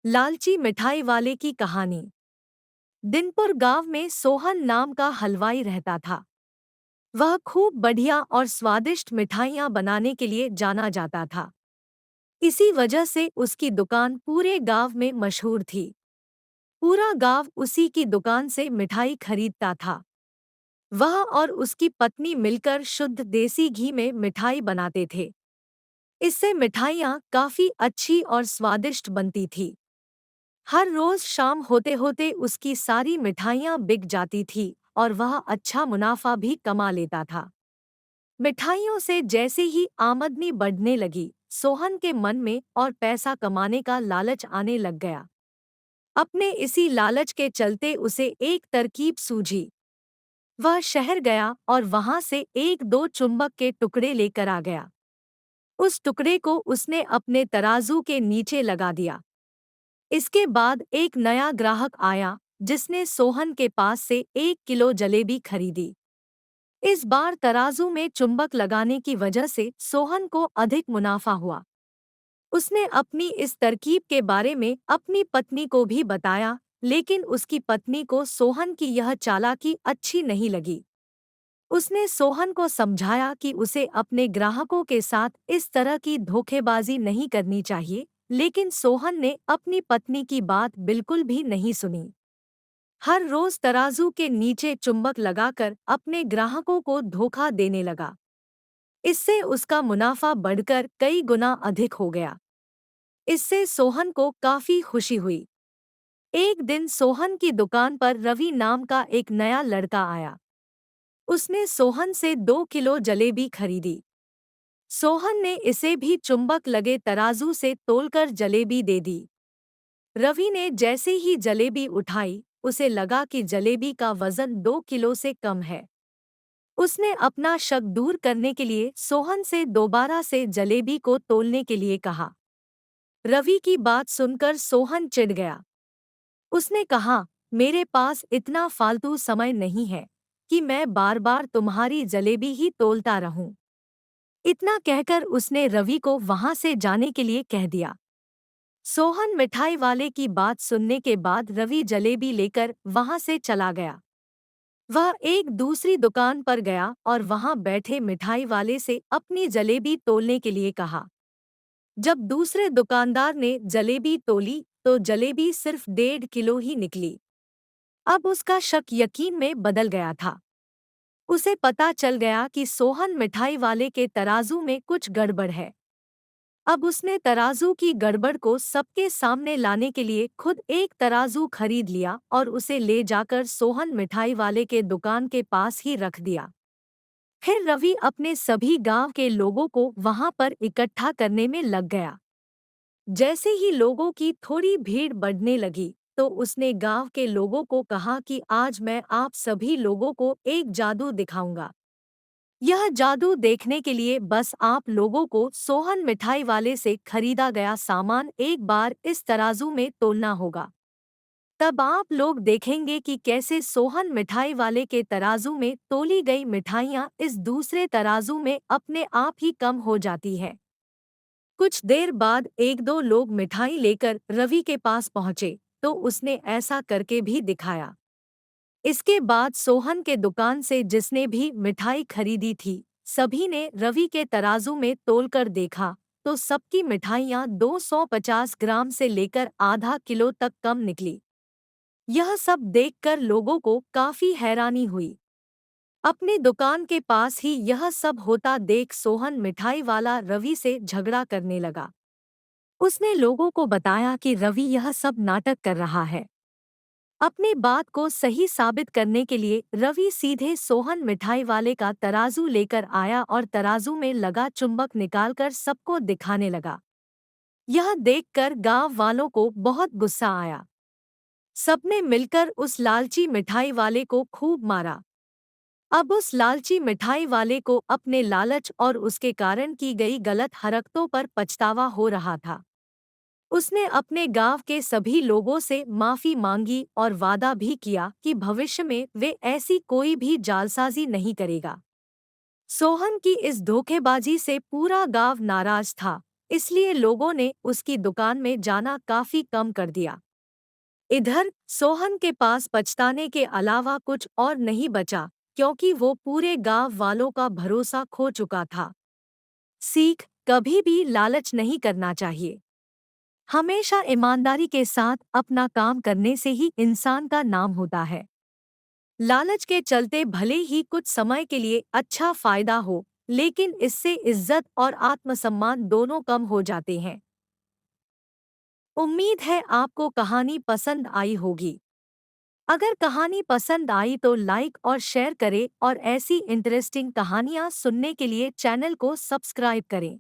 लालची मिठाई वाले की कहानी। दिनपुर गांव में सोहन नाम का हलवाई रहता था। वह खूब बढ़िया और स्वादिष्ट मिठाइयाँ बनाने के लिए जाना जाता था। इसी वजह से उसकी दुकान पूरे गांव में मशहूर थी। पूरा गांव उसी की दुकान से मिठाई खरीदता था। वह और उसकी पत्नी मिलकर शुद्ध देसी घी में मिठाई बनाते थे। इससे मिठाइयाँ काफी अच्छी और स्वादिष्ट बनती थी। हर रोज शाम होते होते उसकी सारी मिठाइयाँ बिक जाती थी और वह अच्छा मुनाफा भी कमा लेता था। मिठाइयों से जैसे ही आमदनी बढ़ने लगी, सोहन के मन में और पैसा कमाने का लालच आने लग गया। अपने इसी लालच के चलते उसे एक तरकीब सूझी। वह शहर गया और वहां से एक दो चुंबक के टुकड़े लेकर आ गया। उस टुकड़े को उसने अपने तराजू के नीचे लगा दिया। इसके बाद एक नया ग्राहक आया जिसने सोहन के पास से 1 किलो जलेबी खरीदी। इस बार तराजू में चुंबक लगाने की वजह से सोहन को अधिक मुनाफा हुआ। उसने अपनी इस तरकीब के बारे में अपनी पत्नी को भी बताया, लेकिन उसकी पत्नी को सोहन की यह चालाकी अच्छी नहीं लगी। उसने सोहन को समझाया कि उसे अपने ग्राहकों के साथ इस तरह की धोखेबाजी नहीं करनी चाहिए, लेकिन सोहन ने अपनी पत्नी की बात बिल्कुल भी नहीं सुनी। हर रोज तराजू के नीचे चुंबक लगाकर अपने ग्राहकों को धोखा देने लगा। इससे उसका मुनाफा बढ़कर कई गुना अधिक हो गया। इससे सोहन को काफी खुशी हुई। एक दिन सोहन की दुकान पर रवि नाम का एक नया लड़का आया। उसने सोहन से 2 किलो जलेबी खरीदी। सोहन ने इसे भी चुंबक लगे तराजू से तोलकर जलेबी दे दी। रवि ने जैसे ही जलेबी उठाई, उसे लगा कि जलेबी का वजन 2 किलो से कम है। उसने अपना शक दूर करने के लिए सोहन से दोबारा से जलेबी को तोलने के लिए कहा। रवि की बात सुनकर सोहन चिढ़ गया। उसने कहा, मेरे पास इतना फालतू समय नहीं है कि मैं बार बार तुम्हारी जलेबी ही तोलता रहूं। इतना कहकर उसने रवि को वहां से जाने के लिए कह दिया। सोहन मिठाई वाले की बात सुनने के बाद रवि जलेबी लेकर वहां से चला गया। वह एक दूसरी दुकान पर गया और वहां बैठे मिठाई वाले से अपनी जलेबी तोलने के लिए कहा। जब दूसरे दुकानदार ने जलेबी तोली तो जलेबी सिर्फ 1.5 किलो ही निकली। अब उसका शक यकीन में बदल गया था। उसे पता चल गया कि सोहन मिठाई वाले के तराजू में कुछ गड़बड़ है। अब उसने तराजू की गड़बड़ को सबके सामने लाने के लिए खुद एक तराजू खरीद लिया और उसे ले जाकर सोहन मिठाई वाले के दुकान के पास ही रख दिया। फिर रवि अपने सभी गांव के लोगों को वहां पर इकट्ठा करने में लग गया। जैसे ही लोगों की थोड़ी भीड़ बढ़ने लगी, तो उसने गांव के लोगों को कहा कि आज मैं आप सभी लोगों को एक जादू दिखाऊंगा। यह जादू देखने के लिए बस आप लोगों को सोहन मिठाई वाले से खरीदा गया सामान एक बार इस तराजू में तोलना होगा। तब आप लोग देखेंगे कि कैसे सोहन मिठाई वाले के तराजू में तोली गई मिठाइयाँ इस दूसरे तराजू में अपने आप ही कम हो जाती है। कुछ देर बाद एक दो लोग मिठाई लेकर रवि के पास पहुंचे, तो उसने ऐसा करके भी दिखाया। इसके बाद सोहन के दुकान से जिसने भी मिठाई खरीदी थी, सभी ने रवि के तराजू में तोलकर देखा, तो सबकी मिठाइयाँ 250 ग्राम से लेकर आधा किलो तक कम निकली। यह सब देखकर लोगों को काफी हैरानी हुई। अपनी दुकान के पास ही यह सब होता देख सोहन मिठाई वाला रवि से झगड़ा करने लगा। उसने लोगों को बताया कि रवि यह सब नाटक कर रहा है। अपनी बात को सही साबित करने के लिए रवि सीधे सोहन मिठाई वाले का तराजू लेकर आया और तराजू में लगा चुंबक निकालकर सबको दिखाने लगा। यह देखकर गांव वालों को बहुत गुस्सा आया। सबने मिलकर उस लालची मिठाई वाले को खूब मारा। अब उस लालची मिठाई वाले को अपने लालच और उसके कारण की गई गलत हरकतों पर पछतावा हो रहा था। उसने अपने गांव के सभी लोगों से माफी मांगी और वादा भी किया कि भविष्य में वे ऐसी कोई भी जालसाजी नहीं करेगा। सोहन की इस धोखेबाजी से पूरा गांव नाराज था, इसलिए लोगों ने उसकी दुकान में जाना काफी कम कर दिया। इधर सोहन के पास पछताने के अलावा कुछ और नहीं बचा, क्योंकि वो पूरे गांव वालों का भरोसा खो चुका था। सीख: कभी भी लालच नहीं करना चाहिए। हमेशा ईमानदारी के साथ अपना काम करने से ही इंसान का नाम होता है। लालच के चलते भले ही कुछ समय के लिए अच्छा फायदा हो, लेकिन इससे इज्जत और आत्मसम्मान दोनों कम हो जाते हैं। उम्मीद है आपको कहानी पसंद आई होगी। अगर कहानी पसंद आई तो लाइक और शेयर करें और ऐसी इंटरेस्टिंग कहानियाँ सुनने के लिए चैनल को सब्सक्राइब करें।